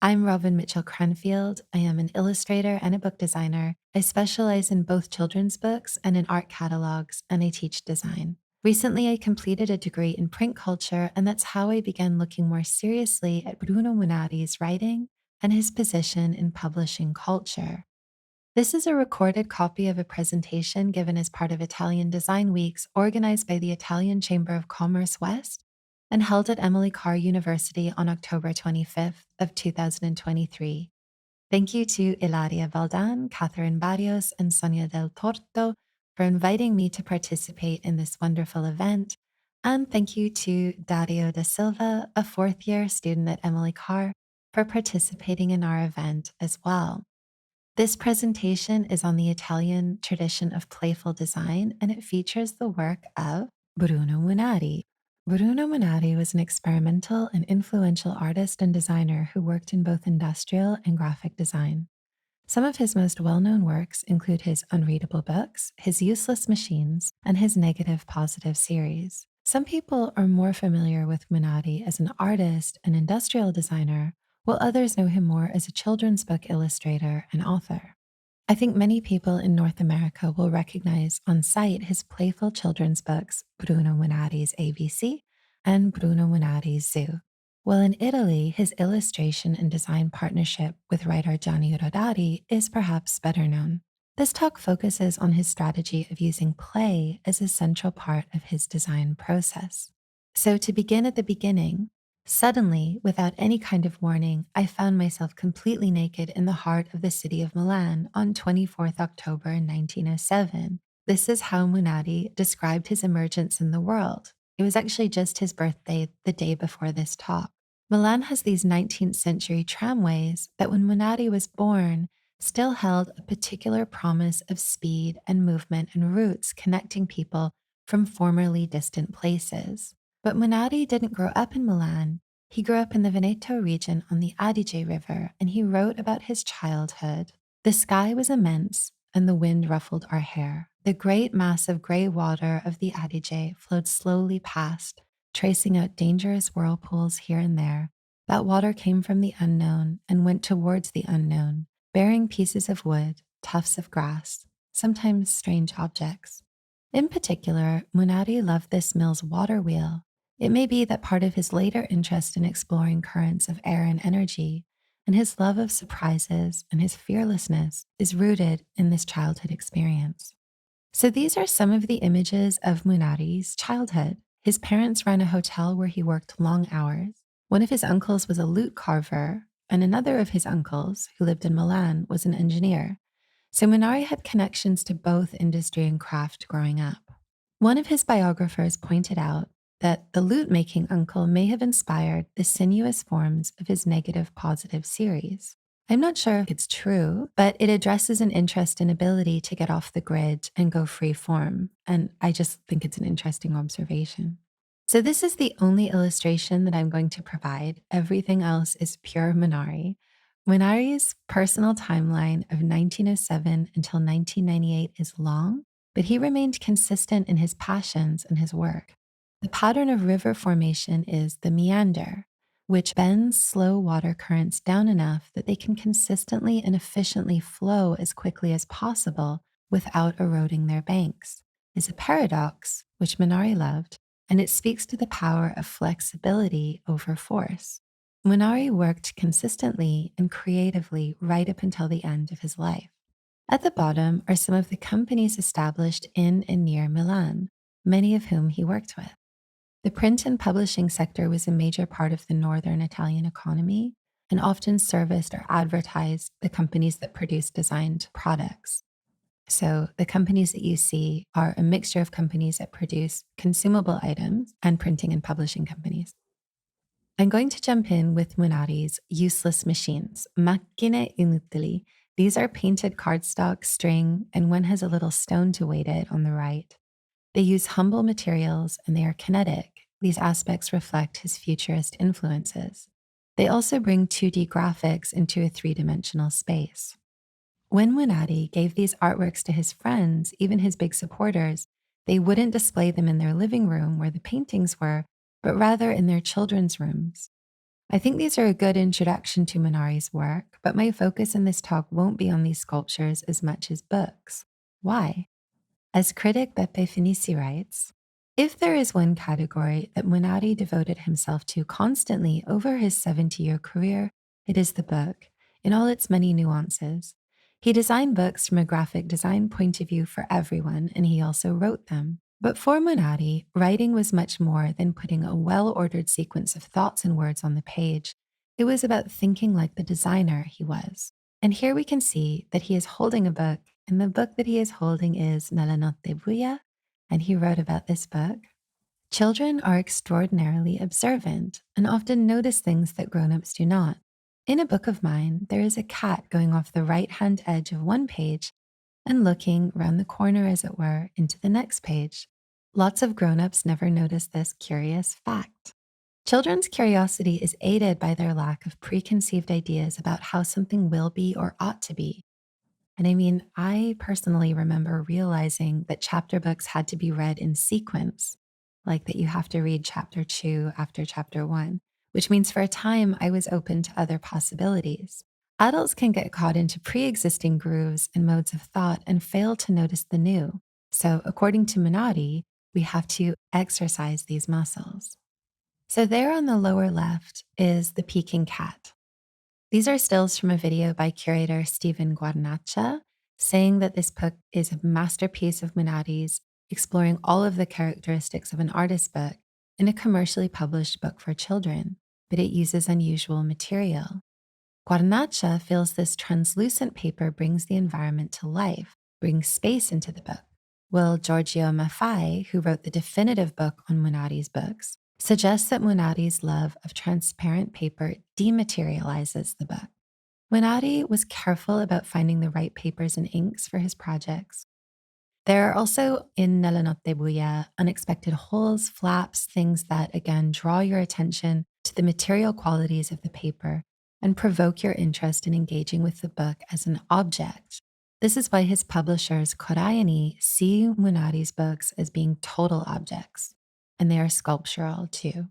I'm Robin Mitchell Cranfield. I am an illustrator and a book designer. I specialize in both children's books and in art catalogs, and I teach design. Recently, I completed a degree in print culture, and that's how I began looking more seriously at Bruno Munari's writing and his position in publishing culture. This is a recorded copy of a presentation given as part of Italian Design Weeks organized by the Italian Chamber of Commerce West and held at Emily Carr University on October 25th of 2023. Thank you to Ilaria Valdan, Catherine Barrios, and Sonia Del Torto for inviting me to participate in this wonderful event. And thank you to Dario da Silva, a fourth-year student at Emily Carr, for participating in our event as well. This presentation is on the Italian tradition of playful design, and it features the work of Bruno Munari. Bruno Munari was an experimental and influential artist and designer who worked in both industrial and graphic design. Some of his most well-known works include his unreadable books, his useless machines, and his negative positive series. Some people are more familiar with Munari as an artist and industrial designer, while others know him more as a children's book illustrator and author. I think many people in North America will recognize on sight his playful children's books, Bruno Munari's ABC and Bruno Munari's Zoo. While in Italy, his illustration and design partnership with writer Gianni Rodari is perhaps better known. This talk focuses on his strategy of using play as a central part of his design process. So to begin at the beginning, suddenly, without any kind of warning, I found myself completely naked in the heart of the city of Milan on 24th October 1907. This is how Munari described his emergence in the world. It was actually just his birthday the day before this talk. Milan has these 19th century tramways that when Munari was born still held a particular promise of speed and movement and routes connecting people from formerly distant places. But Munari didn't grow up in Milan. He grew up in the Veneto region on the Adige River, and he wrote about his childhood. The sky was immense, and the wind ruffled our hair. The great mass of gray water of the Adige flowed slowly past, tracing out dangerous whirlpools here and there. That water came from the unknown and went towards the unknown, bearing pieces of wood, tufts of grass, sometimes strange objects. In particular, Munari loved this mill's water wheel. It may be that part of his later interest in exploring currents of air and energy, and his love of surprises and his fearlessness is rooted in this childhood experience. So these are some of the images of Munari's childhood. His parents ran a hotel where he worked long hours. One of his uncles was a lute carver, and another of his uncles, who lived in Milan, was an engineer. So Munari had connections to both industry and craft growing up. One of his biographers pointed out that the lute-making uncle may have inspired the sinuous forms of his negative positive series. I'm not sure if it's true, but it addresses an interest in ability to get off the grid and go free form, and I just think it's an interesting observation. So this is the only illustration that I'm going to provide. Everything else is pure Munari. Munari's personal timeline of 1907 until 1998 is long, but he remained consistent in his passions and his work. The pattern of river formation is the meander, which bends slow water currents down enough that they can consistently and efficiently flow as quickly as possible without eroding their banks, is a paradox, which Munari loved, and it speaks to the power of flexibility over force. Munari worked consistently and creatively right up until the end of his life. At the bottom are some of the companies established in and near Milan, many of whom he worked with. The print and publishing sector was a major part of the northern Italian economy and often serviced or advertised the companies that produced designed products. So the companies that you see are a mixture of companies that produce consumable items and printing and publishing companies. I'm going to jump in with Munari's useless machines, macchine inutili. These are painted cardstock, string, and one has a little stone to weight it on the right. They use humble materials and they are kinetic. These aspects reflect his futurist influences. They also bring 2D graphics into a three-dimensional space. When Munari gave these artworks to his friends, even his big supporters, they wouldn't display them in their living room where the paintings were, but rather in their children's rooms. I think these are a good introduction to Munari's work, but my focus in this talk won't be on these sculptures as much as books. Why? As critic Beppe Finissi writes, if there is one category that Munari devoted himself to constantly over his 70-year career, it is the book, in all its many nuances. He designed books from a graphic design point of view for everyone, and he also wrote them. But for Munari, writing was much more than putting a well-ordered sequence of thoughts and words on the page. It was about thinking like the designer he was. And here we can see that he is holding a book, and the book that he is holding is Nella Notte Buia, and he wrote about this book. Children are extraordinarily observant and often notice things that grown-ups do not. In a book of mine, there is a cat going off the right-hand edge of one page and looking round the corner, as it were, into the next page. Lots of grown-ups never notice this curious fact. Children's curiosity is aided by their lack of preconceived ideas about how something will be or ought to be. And I mean, I personally remember realizing that chapter books had to be read in sequence, like that you have to read chapter 2 after chapter 1, which means for a time I was open to other possibilities. Adults can get caught into pre-existing grooves and modes of thought and fail to notice the new. So according to Munari, we have to exercise these muscles. So there on the lower left is the Peking cat. These are stills from a video by curator Stephen Guarnacha, saying that this book is a masterpiece of Munari's, exploring all of the characteristics of an artist's book in a commercially published book for children, but it uses unusual material. Guarnacha feels this translucent paper brings the environment to life, brings space into the book. While Giorgio Maffei, who wrote the definitive book on Munari's books, suggests that Munari's love of transparent paper dematerializes the book. Munari was careful about finding the right papers and inks for his projects. There are also, in Nella Notte Buia, unexpected holes, flaps, things that, again, draw your attention to the material qualities of the paper and provoke your interest in engaging with the book as an object. This is why his publishers, Korayani, see Munari's books as being total objects, and they are sculptural too.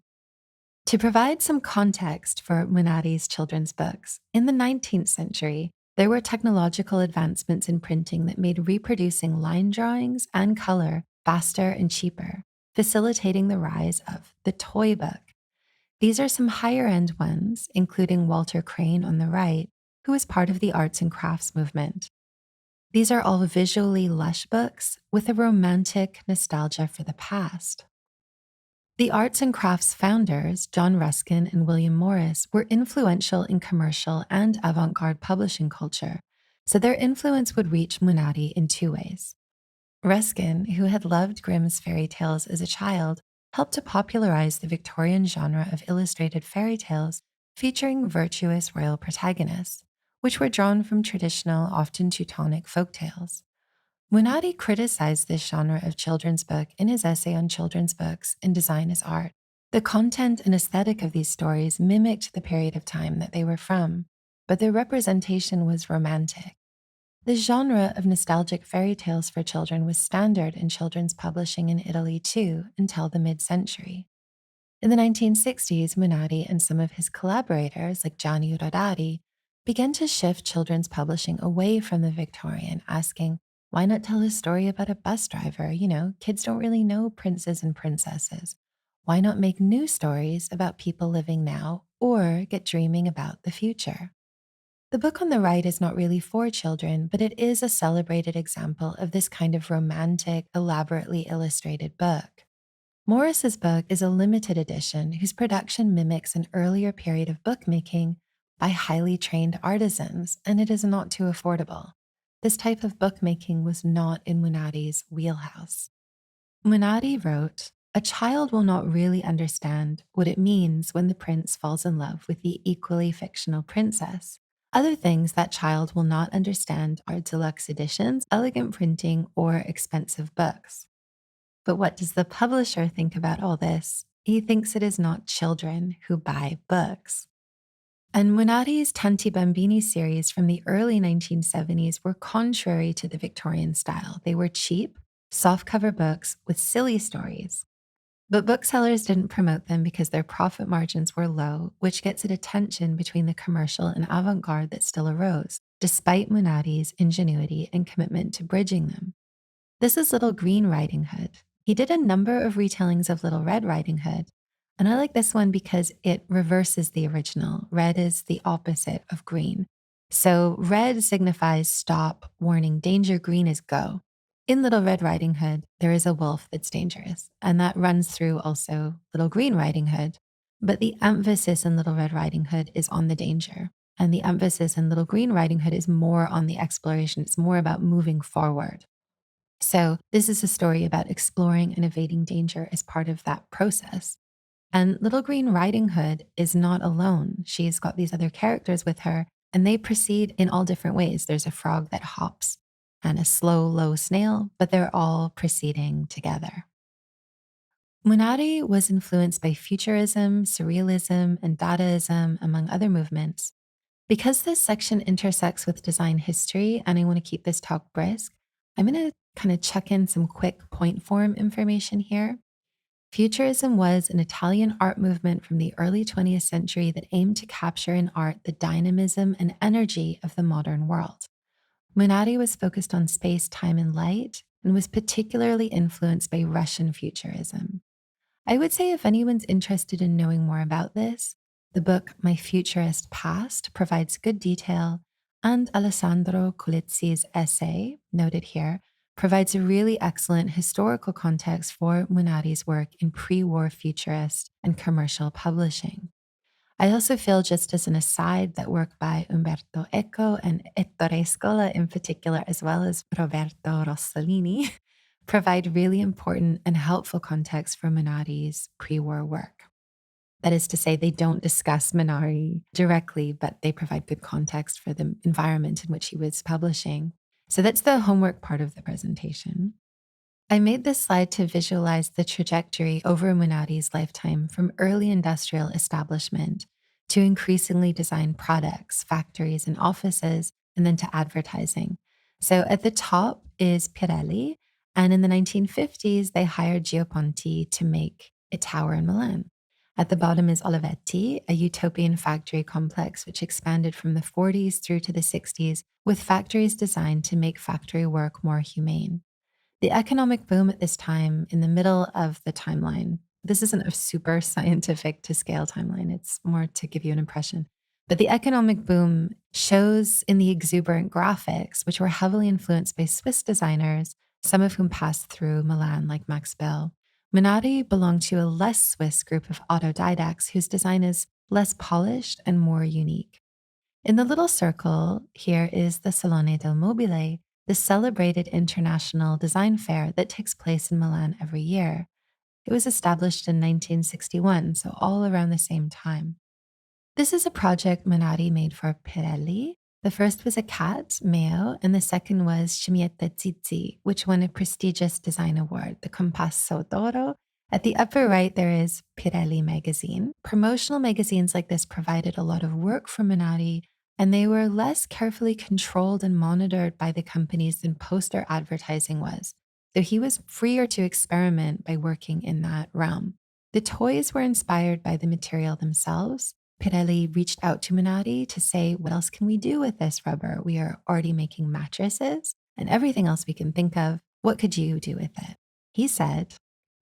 To provide some context for Munari's children's books, in the 19th century, there were technological advancements in printing that made reproducing line drawings and color faster and cheaper, facilitating the rise of the toy book. These are some higher-end ones, including Walter Crane on the right, who is part of the arts and crafts movement. These are all visually lush books with a romantic nostalgia for the past. The arts and crafts founders, John Ruskin and William Morris, were influential in commercial and avant-garde publishing culture, so their influence would reach Munari in two ways. Ruskin, who had loved Grimm's fairy tales as a child, helped to popularize the Victorian genre of illustrated fairy tales featuring virtuous royal protagonists, which were drawn from traditional, often Teutonic folktales. Munari criticized this genre of children's book in his essay on children's books and design as art. The content and aesthetic of these stories mimicked the period of time that they were from, but their representation was romantic. The genre of nostalgic fairy tales for children was standard in children's publishing in Italy too until the mid-century. In the 1960s, Munari and some of his collaborators, like Gianni Rodari, began to shift children's publishing away from the Victorian, asking, why not tell a story about a bus driver? Kids don't really know princes and princesses. Why not make new stories about people living now or get dreaming about the future? The book on the right is not really for children, but it is a celebrated example of this kind of romantic, elaborately illustrated book. Morris's book is a limited edition whose production mimics an earlier period of bookmaking by highly trained artisans, and it is not too affordable. This type of bookmaking was not in Munari's wheelhouse. Munari wrote, "A child will not really understand what it means when the prince falls in love with the equally fictional princess. Other things that child will not understand are deluxe editions, elegant printing, or expensive books." But what does the publisher think about all this? He thinks it is not children who buy books. And Munari's Tanti Bambini series from the early 1970s were contrary to the Victorian style. They were cheap, softcover books with silly stories. But booksellers didn't promote them because their profit margins were low, which gets at a tension between the commercial and avant-garde that still arose, despite Munari's ingenuity and commitment to bridging them. This is Little Green Riding Hood. He did a number of retellings of Little Red Riding Hood, and I like this one because it reverses the original. Red is the opposite of green. So red signifies stop, warning, danger, green is go. In Little Red Riding Hood, there is a wolf that's dangerous, and that runs through also Little Green Riding Hood. But the emphasis in Little Red Riding Hood is on the danger, and the emphasis in Little Green Riding Hood is more on the exploration. It's more about moving forward. So this is a story about exploring and evading danger as part of that process. And Little Green Riding Hood is not alone. She's got these other characters with her, and they proceed in all different ways. There's a frog that hops and a slow, low snail, but they're all proceeding together. Munari was influenced by Futurism, Surrealism, and Dadaism, among other movements. Because this section intersects with design history, and I want to keep this talk brisk, I'm going to kind of chuck in some quick point form information here. Futurism was an Italian art movement from the early 20th century that aimed to capture in art the dynamism and energy of the modern world. Munari was focused on space, time, and light, and was particularly influenced by Russian futurism. I would say if anyone's interested in knowing more about this, the book My Futurist Past provides good detail, and Alessandro Colizzi's essay, noted here, provides a really excellent historical context for Munari's work in pre-war futurist and commercial publishing. I also feel, just as an aside, that work by Umberto Eco and Ettore Scola in particular, as well as Roberto Rossellini, provide really important and helpful context for Munari's pre-war work. That is to say, they don't discuss Munari directly, but they provide good context for the environment in which he was publishing. So that's the homework part of the presentation. I made this slide to visualize the trajectory over Munari's lifetime from early industrial establishment to increasingly designed products, factories, and offices, and then to advertising. So at the top is Pirelli, and in the 1950s, they hired Gioponti to make a tower in Milan. At the bottom is Olivetti, a utopian factory complex which expanded from the 40s through to the 60s with factories designed to make factory work more humane. The economic boom at this time, in the middle of the timeline, this isn't a super scientific to scale timeline, it's more to give you an impression. But the economic boom shows in the exuberant graphics, which were heavily influenced by Swiss designers, some of whom passed through Milan, like Max Bill. Munari belonged to a less Swiss group of autodidacts whose design is less polished and more unique. In the little circle here is the Salone del Mobile, the celebrated international design fair that takes place in Milan every year. It was established in 1961, so all around the same time. This is a project Munari made for Pirelli. The first was a cat, Meo, and the second was Scimmietta Zizi, which won a prestigious design award, the Compasso d'Oro. At the upper right, there is Pirelli magazine. Promotional magazines like this provided a lot of work for Munari, and they were less carefully controlled and monitored by the companies than poster advertising was. So he was freer to experiment by working in that realm. The toys were inspired by the material themselves. Pirelli reached out to Munari to say, what else can we do with this rubber? We are already making mattresses and everything else we can think of. What could you do with it? He said,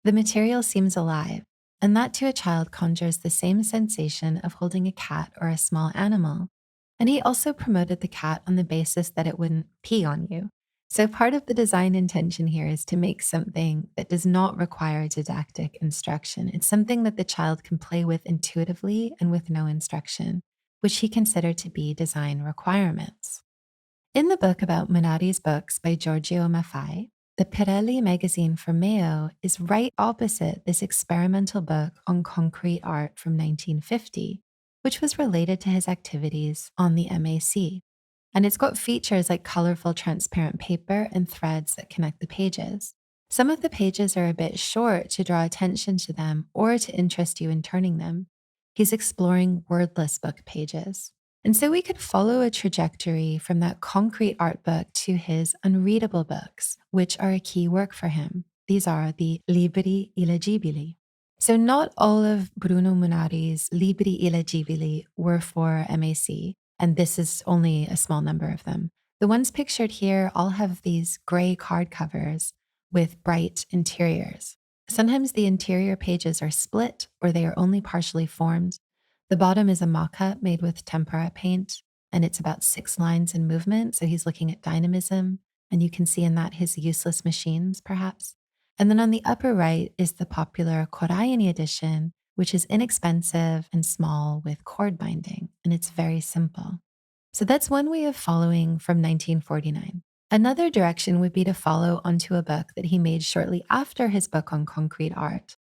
the material seems alive, and that to a child conjures the same sensation of holding a cat or a small animal. And he also promoted the cat on the basis that it wouldn't pee on you. So part of the design intention here is to make something that does not require didactic instruction. It's something that the child can play with intuitively and with no instruction, which he considered to be design requirements. In the book about Munari's books by Giorgio Maffei, the Pirelli magazine for Meo is right opposite this experimental book on concrete art from 1950, which was related to his activities on the MAC. And it's got features like colorful transparent paper and threads that connect the pages. Some of the pages are a bit short to draw attention to them or to interest you in turning them. He's exploring wordless book pages. And so we could follow a trajectory from that concrete art book to his unreadable books, which are a key work for him. These are the libri illegibili. So not all of Bruno Munari's libri illeggibili were for MAC, and this is only a small number of them. The ones pictured here all have these gray card covers with bright interiors. Sometimes the interior pages are split or they are only partially formed. The bottom is a mock-up made with tempera paint, and it's about 6 lines in movement, so he's looking at dynamism, and you can see in that his useless machines, perhaps. And then on the upper right is the popular Korayani edition, which is inexpensive and small with cord binding, and it's very simple. So that's one way of following from 1949. Another direction would be to follow onto a book that he made shortly after his book on concrete art,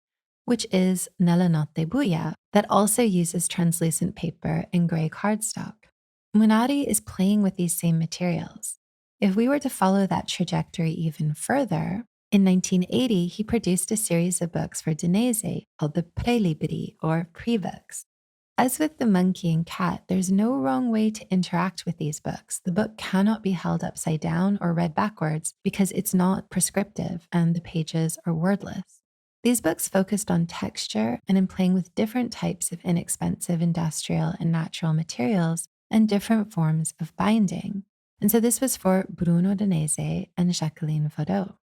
which is Nella Notte Buia, that also uses translucent paper and gray cardstock. Munari is playing with these same materials. If we were to follow that trajectory even further, in 1980, he produced a series of books for Danese called the Prelibri, or pre-books. As with the monkey and cat, there's no wrong way to interact with these books. The book cannot be held upside down or read backwards because it's not prescriptive and the pages are wordless. These books focused on texture and in playing with different types of inexpensive industrial and natural materials and different forms of binding. And so this was for Bruno Danese and Jacqueline Vaudot.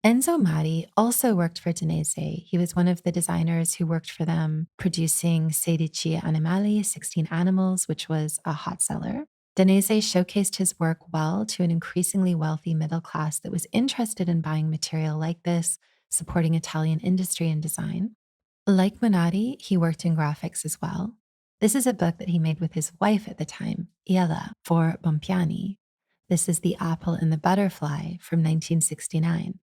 Enzo Mari also worked for Danese. He was one of the designers who worked for them, producing 16 Animali, 16 Animals, which was a hot seller. Danese showcased his work well to an increasingly wealthy middle class that was interested in buying material like this, supporting Italian industry and design. Like Munari, he worked in graphics as well. This is a book that he made with his wife at the time, Iella, for Bompiani. This is The Apple and the Butterfly from 1969.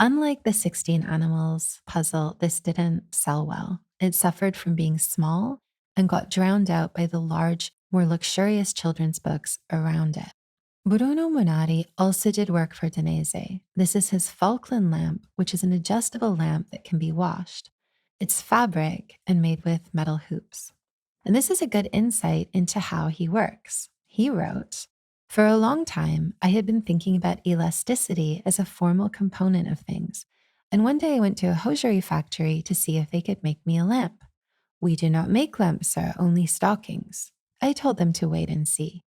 Unlike the 16 Animals puzzle, this didn't sell well. It suffered from being small and got drowned out by the large, more luxurious children's books around it. Bruno Munari also did work for Danese. This is his Falkland lamp, which is an adjustable lamp that can be washed. It's fabric and made with metal hoops. And this is a good insight into how he works. He wrote, "For a long time, I had been thinking about elasticity as a formal component of things. And one day I went to a hosiery factory to see if they could make me a lamp. We do not make lamps, sir, only stockings. I told them to wait and see."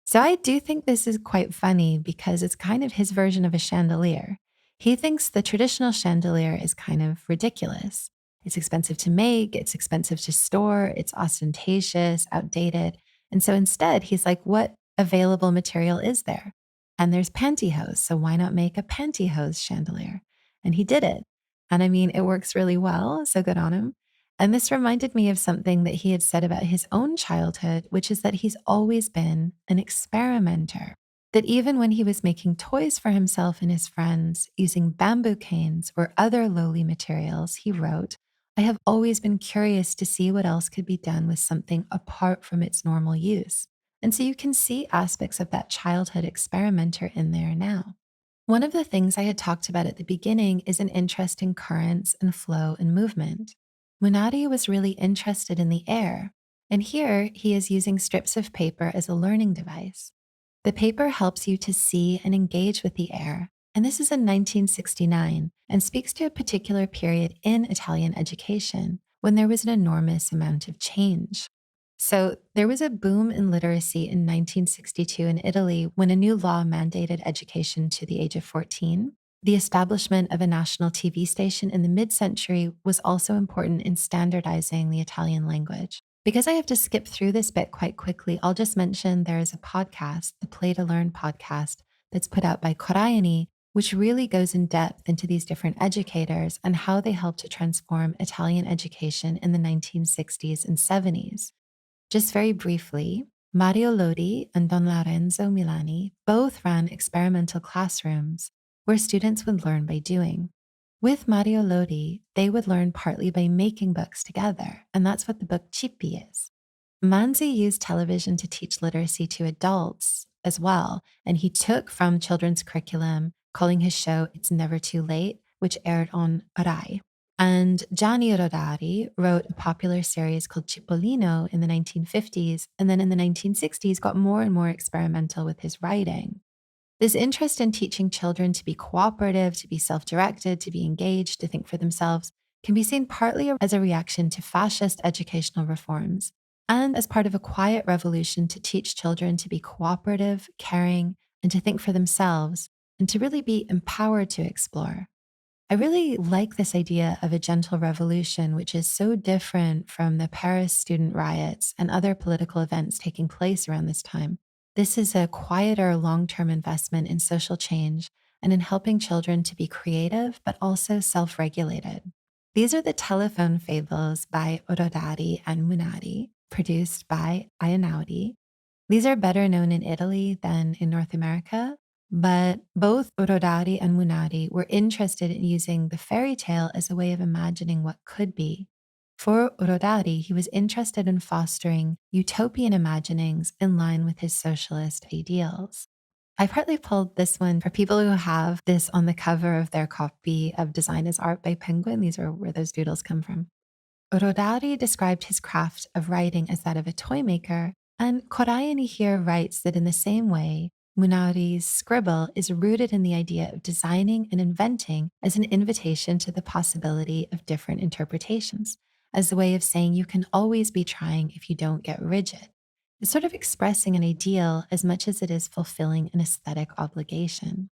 So I do think this is quite funny because it's kind of his version of a chandelier. He thinks the traditional chandelier is kind of ridiculous. It's expensive to make, it's expensive to store, it's ostentatious, outdated. And so instead, he's like, what available material is there? And there's pantyhose, so why not make a pantyhose chandelier? And he did it. And I mean, it works really well, so good on him. And this reminded me of something that he had said about his own childhood, which is that he's always been an experimenter. That even when he was making toys for himself and his friends using bamboo canes or other lowly materials, he wrote, "I have always been curious to see what else could be done with something apart from its normal use." And so you can see aspects of that childhood experimenter in there now. One of the things I had talked about at the beginning is an interest in currents and flow and movement. Munari was really interested in the air, and here he is using strips of paper as a learning device. The paper helps you to see and engage with the air, and this is in 1969 and speaks to a particular period in Italian education when there was an enormous amount of change. So there was a boom in literacy in 1962 in Italy when a new law mandated education to the age of 14. The establishment of a national TV station in the mid-century was also important in standardizing the Italian language. Because I have to skip through this bit quite quickly, I'll just mention there is a podcast, the Play to Learn podcast, that's put out by Korayani, which really goes in depth into these different educators and how they helped to transform Italian education in the 1960s and 70s. Just very briefly, Mario Lodi and Don Lorenzo Milani both ran experimental classrooms where students would learn by doing. With Mario Lodi, they would learn partly by making books together, and that's what the book Cippi is. Manzi used television to teach literacy to adults as well, and he took from children's curriculum, calling his show It's Never Too Late, which aired on Rai. And Gianni Rodari wrote a popular series called Cipollino in the 1950s, and then in the 1960s got more and more experimental with his writing. This interest in teaching children to be cooperative, to be self-directed, to be engaged, to think for themselves can be seen partly as a reaction to fascist educational reforms and as part of a quiet revolution to teach children to be cooperative, caring, and to think for themselves, and to really be empowered to explore. I really like this idea of a gentle revolution, which is so different from the Paris student riots and other political events taking place around this time. This is a quieter, long term investment in social change and in helping children to be creative, but also self regulated. These are the telephone fables by Orodari and Munari, produced by Einaudi. These are better known in Italy than in North America, but both Rodari and Munari were interested in using the fairy tale as a way of imagining what could be. For Rodari, he was interested in fostering utopian imaginings in line with his socialist ideals. I partly pulled this one for people who have this on the cover of their copy of Design as Art by Penguin. These are where those doodles come from. Rodari described his craft of writing as that of a toy maker, and Korayani here writes that in the same way, Munari's scribble is rooted in the idea of designing and inventing as an invitation to the possibility of different interpretations, as a way of saying you can always be trying if you don't get rigid. It's sort of expressing an ideal as much as it is fulfilling an aesthetic obligation.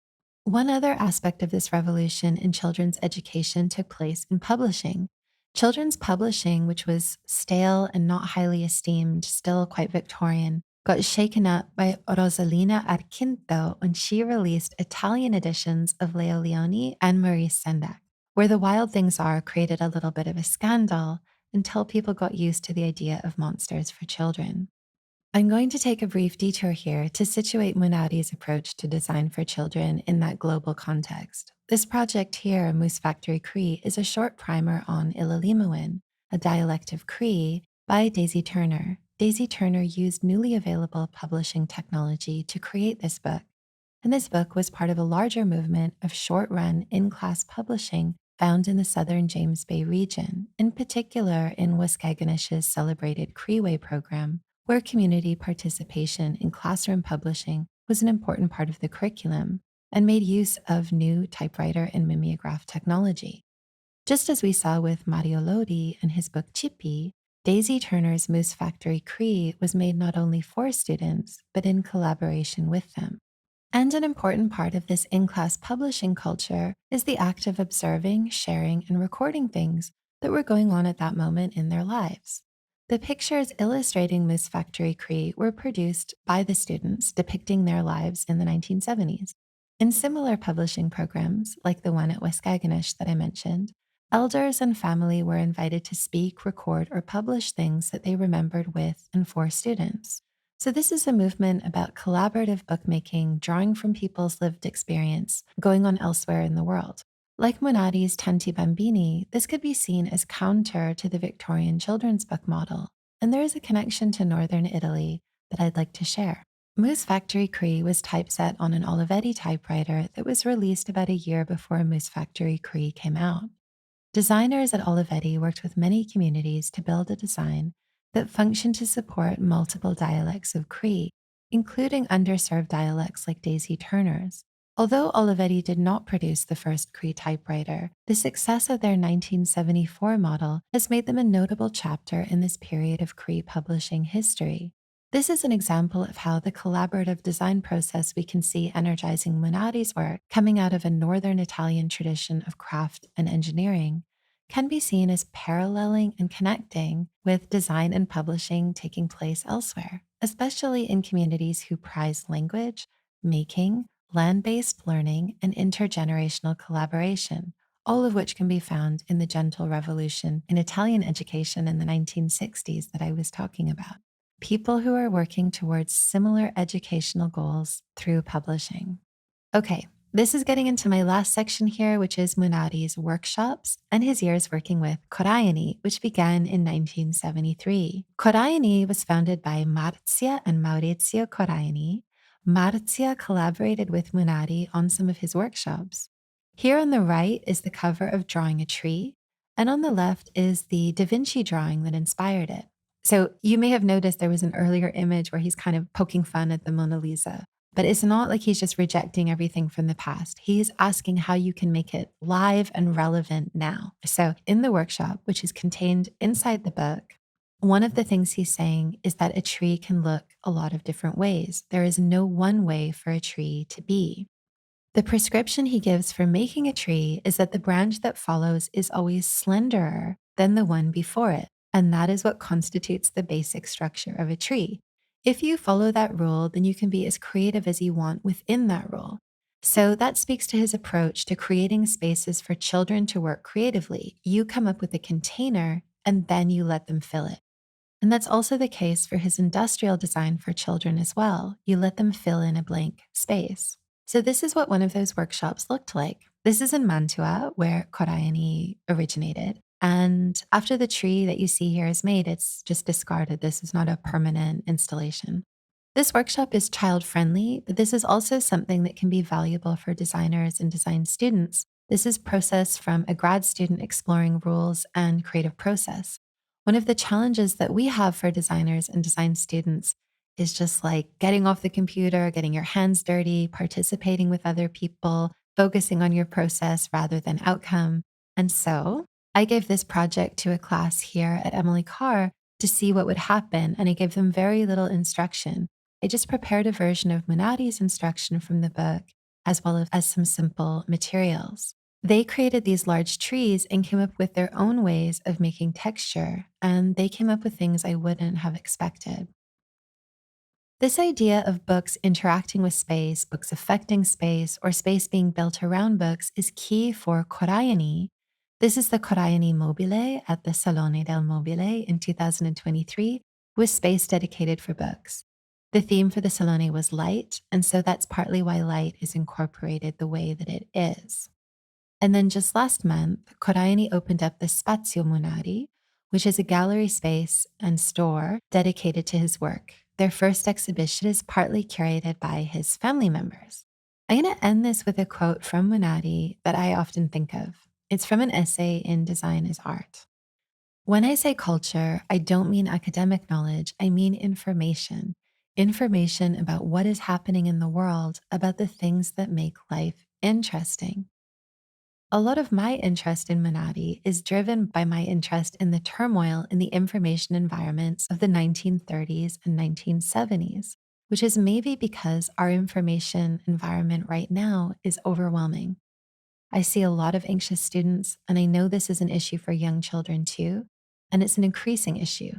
One other aspect of this revolution in children's education took place in publishing. Children's publishing, which was stale and not highly esteemed, still quite Victorian, got shaken up by Rosalina Arquinto when she released Italian editions of Leo Leone and Maurice Sendak, where the Wild Things Are created a little bit of a scandal until people got used to the idea of monsters for children. I'm going to take a brief detour here to situate Munadi's approach to design for children in that global context. This project here, Moose Factory Cree, is a short primer on Ilalimuin, a dialect of Cree, by Daisy Turner. Daisy Turner used newly available publishing technology to create this book, and this book was part of a larger movement of short-run in-class publishing found in the southern James Bay region, in particular in Waskaganish's celebrated Creeway program, where community participation in classroom publishing was an important part of the curriculum and made use of new typewriter and mimeograph technology. Just as we saw with Mario Lodi and his book Chippy, Daisy Turner's Moose Factory Cree was made not only for students, but in collaboration with them. And an important part of this in-class publishing culture is the act of observing, sharing, and recording things that were going on at that moment in their lives. The pictures illustrating Moose Factory Cree were produced by the students depicting their lives in the 1970s. In similar publishing programs, like the one at Waskaganish that I mentioned, elders and family were invited to speak, record, or publish things that they remembered with and for students. So this is a movement about collaborative bookmaking, drawing from people's lived experience, going on elsewhere in the world. Like Munadi's Tanti Bambini, this could be seen as counter to the Victorian children's book model, and there is a connection to northern Italy that I'd like to share. Moose Factory Cree was typeset on an Olivetti typewriter that was released about a year before Moose Factory Cree came out. Designers at Olivetti worked with many communities to build a design that functioned to support multiple dialects of Cree, including underserved dialects like Daisy Turner's. Although Olivetti did not produce the first Cree typewriter, the success of their 1974 model has made them a notable chapter in this period of Cree publishing history. This is an example of how the collaborative design process we can see energizing Munari's work, coming out of a northern Italian tradition of craft and engineering, can be seen as paralleling and connecting with design and publishing taking place elsewhere, especially in communities who prize language, making, land-based learning, and intergenerational collaboration, all of which can be found in the gentle revolution in Italian education in the 1960s that I was talking about. People who are working towards similar educational goals through publishing. Okay, this is getting into my last section here, which is Munari's workshops and his years working with Korayani, which began in 1973. Korayani was founded by Marzia and Maurizio Korayani. Marzia collaborated with Munari on some of his workshops. Here on the right is the cover of Drawing a Tree, and on the left is the Da Vinci drawing that inspired it. So you may have noticed there was an earlier image where he's kind of poking fun at the Mona Lisa. But it's not like he's just rejecting everything from the past. He's asking how you can make it live and relevant now. So in the workshop, which is contained inside the book, one of the things he's saying is that a tree can look a lot of different ways. There is no one way for a tree to be. The prescription he gives for making a tree is that the branch that follows is always slenderer than the one before it. And that is what constitutes the basic structure of a tree. If you follow that rule, then you can be as creative as you want within that rule. So that speaks to his approach to creating spaces for children to work creatively. You come up with a container and then you let them fill it. And that's also the case for his industrial design for children as well. You let them fill in a blank space. So this is what one of those workshops looked like. This is in Mantua, where Korayani originated. And after the tree that you see here is made, it's just discarded. This is not a permanent installation. This workshop is child-friendly, but this is also something that can be valuable for designers and design students. This is process from a grad student exploring rules and creative process. One of the challenges that we have for designers and design students is just like getting off the computer, getting your hands dirty, participating with other people, focusing on your process rather than outcome. And so I gave this project to a class here at Emily Carr to see what would happen, and I gave them very little instruction. I just prepared a version of Munari's instruction from the book, as well as some simple materials. They created these large trees and came up with their own ways of making texture, and they came up with things I wouldn't have expected. This idea of books interacting with space, books affecting space, or space being built around books is key for Korayani. This is the Korayani Mobile at the Salone del Mobile in 2023, with space dedicated for books. The theme for the Salone was light, and so that's partly why light is incorporated the way that it is. And then just last month, Korayani opened up the Spazio Munari, which is a gallery space and store dedicated to his work. Their first exhibition is partly curated by his family members. I'm going to end this with a quote from Munari that I often think of. It's from an essay in Design is Art. When I say culture, I don't mean academic knowledge, I mean information. Information about what is happening in the world, about the things that make life interesting. A lot of my interest in Munari is driven by my interest in the turmoil in the information environments of the 1930s and 1970s, which is maybe because our information environment right now is overwhelming. I see a lot of anxious students, and I know this is an issue for young children too, and it's an increasing issue.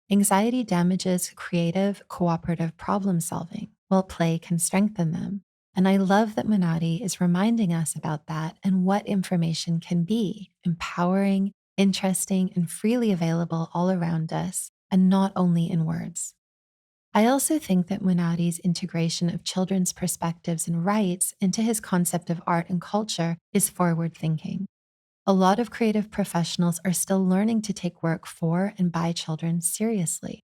Anxiety damages creative, cooperative problem solving, while play can strengthen them. And I love that Munari is reminding us about that and what information can be empowering, interesting, and freely available all around us, and not only in words. I also think that Munari's integration of children's perspectives and rights into his concept of art and culture is forward thinking. A lot of creative professionals are still learning to take work for and by children seriously.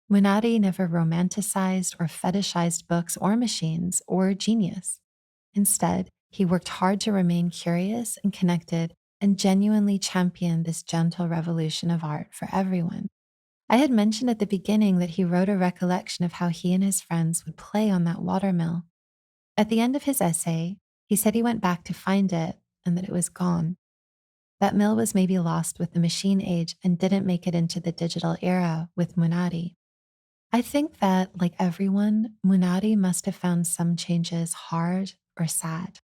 Munari never romanticized or fetishized books or machines or genius. Instead, he worked hard to remain curious and connected and genuinely championed this gentle revolution of art for everyone. I had mentioned at the beginning that he wrote a recollection of how he and his friends would play on that watermill. At the end of his essay, he said he went back to find it and that it was gone. That mill was maybe lost with the machine age and didn't make it into the digital era with Munari. I think that, like everyone, Munari must have found some changes hard or sad.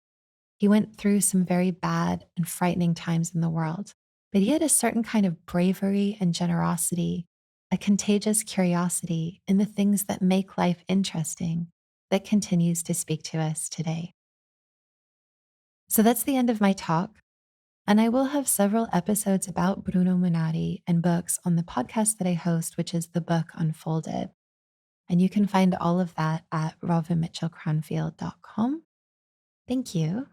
He went through some very bad and frightening times in the world, but he had a certain kind of bravery and generosity, a contagious curiosity in the things that make life interesting that continues to speak to us today. So that's the end of my talk. And I will have several episodes about Bruno Munari and books on the podcast that I host, which is The Book Unfolded. And you can find all of that at robinmitchellcranfield.com. Thank you.